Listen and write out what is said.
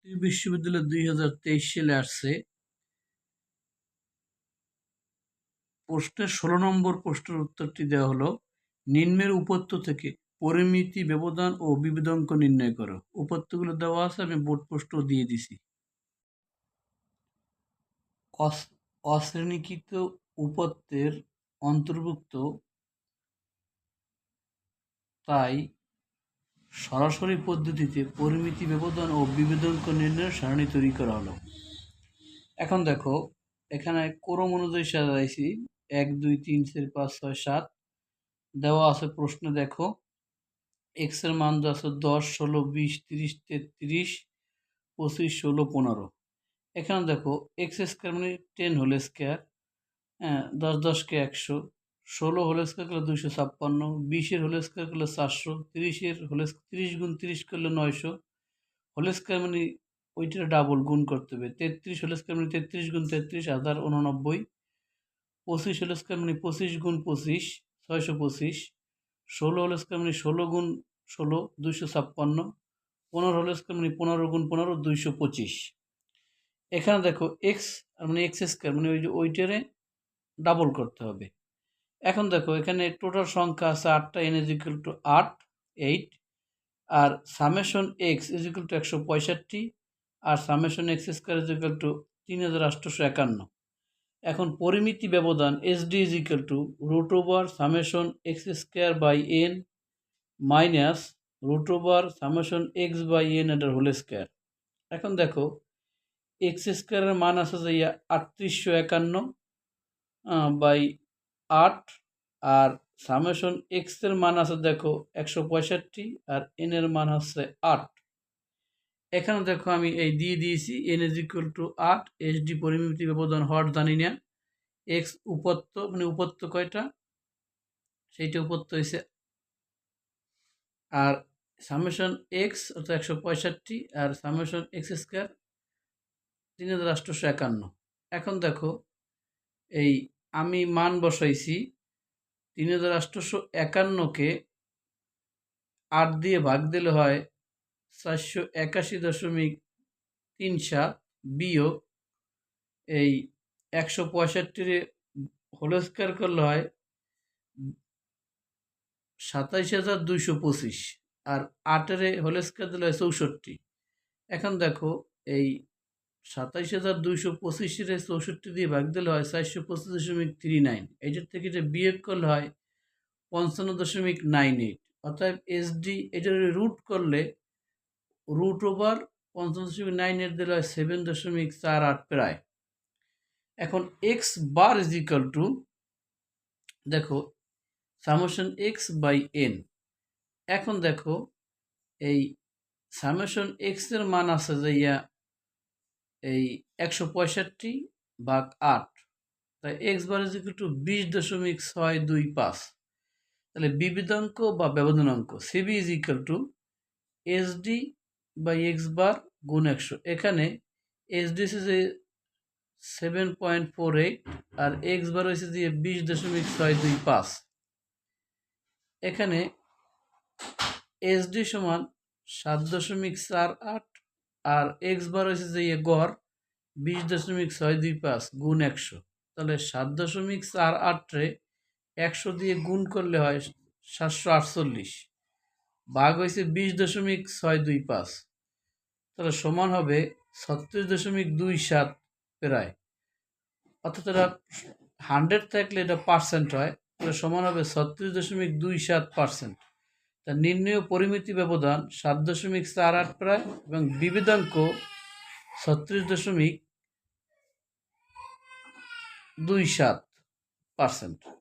বিশ্ববিদ্যালয় 2023 সালে আসছে। প্রশ্নের 16 নম্বর প্রশ্নের উত্তরটি দেওয়া হলো, নিম্নের উপত্য থেকে পরিমিতি, ব্যবধান ও বিভেদাঙ্ক নির্ণয় করো। উপত্যগুলো দেওয়া আছে, আমি বোর্ড পোস্টও দিয়ে দিছি। অশ্রেণীকৃত উপত্যের অন্তর্ভুক্ত, তাই সরাসরি পদ্ধতিতে পরিমিতি, ব্যবধান ও বিভেদাঙ্ক নির্ণয়ের সারণী তৈরি করা হলো। এখন দেখো, এখানে ক্রম অনুযায়ী সাজাইছি 1 2 3 4 5 6 7 দেওয়া আছে। প্রশ্নে দেখো এক্স এর মান দেওয়া আছে 10 16 20 30 33 25 16 15। এখানে দেখো এক্স স্কোয়ার মানে 10 হোল স্কোয়ার, 10 10 কে 100, 16 হোল স্কোয়ার করলে 256, 20 এর হোল স্কোয়ার করলে 400, 30 এর হোল 30 গুণ 30 করলে 900 হোল স্কোয়ার মানে ওইটার ডাবল গুণ করতে হবে। 33 হোল স্কোয়ার মানে 33 গুণ 33 1089, 25 হোল স্কোয়ার মানে 25 গুণ 25 625, 16 হোল স্কোয়ার মানে 16 গুণ 16 256, 15 হোল স্কোয়ার মানে 15 গুণ 15 225। এখানে দেখো এক্স মানে এক্স স্কোয়ার মানে ওইটারে ডাবল করতে হবে। এখন দেখো এখানে টোটাল সংখ্যা আছে 8টা, n ইজ ইকুয়াল টু 8 8, আর summation x is equal to 165, আর summation x square is equal to 3851। এখন পরিমিতি ব্যবধান S D is equal to root over summation x square by N minus root over summation x by N এটার whole square. এখন দেখো x স্কোয়ারের মান আছে যে 3851 বাই 8, আর সামেশন এক্স এর মান আছে দেখো 165, আর এন এর মান হচ্ছে 8। এখানে দেখো আমি এই দিয়ে দিয়েছি N is equal to 8, SD পরিমিতি ব্যবধান হওয়ার জানি না, এক্স উপত্য মানে উপত্য কয়টা সেইটা উপত্য হয়েছে, আর সামেশন এক্স অর্থাৎ 165, আর সামেশন এক্স স্কোয়ার 3851। এখন দেখো এই আমি মান বসাইছি 3851কে 8 দিয়ে ভাগ দিলে হয় 481.37 বিয়োগ এই 165 হোল স্কোয়ার করলে হয় 27,225, আর 8 হোল স্কোয়ার দিলে হয় 64। এখন দেখো এই 27,225 64 দিয়ে ভাগ দিলে হয় 425.39, এইটার থেকে এটা বিয়োগ করলে হয় 55.98। অর্থাৎ এসডি এটার রুট করলে রুট ওভার 55.98 দিলে হয় 7.48 প্রায়। এখন x bar is equal to দেখো সামেশন এক্স বাই এন। এখন দেখো এই সামেশন এক্স এর মান আছে যে এই 165 ভাগ 8, তাই X bar is equal to 20.625। তাহলে বিভেদাঙ্ক বা ব্যবধানাঙ্ক CB is equal to SD by X bar গুণ 100। এখানে এসডি হচ্ছে যে 7.48, আর এক্স বার হয়েছে যে 20.625। এখানে এসডি সমান 7.48, আর এক্স বার হয়েছে যে গড় 20.625 গুণ 100। তাহলে 7.48 100 দিয়ে গুণ করলে হয় 748, ভাগ হয়েছে 20.625, তাহলে সমান হবে 36.27 প্রায়। অর্থাৎ এটা 100 থাকলে এটা পার্সেন্ট হয়, তাহলে সমান হবে 36.27%। তা নির্ণয় পরিমিতি ব্যবধান 7.48 প্রায় এবং বিভেদাঙ্ক 36.27%।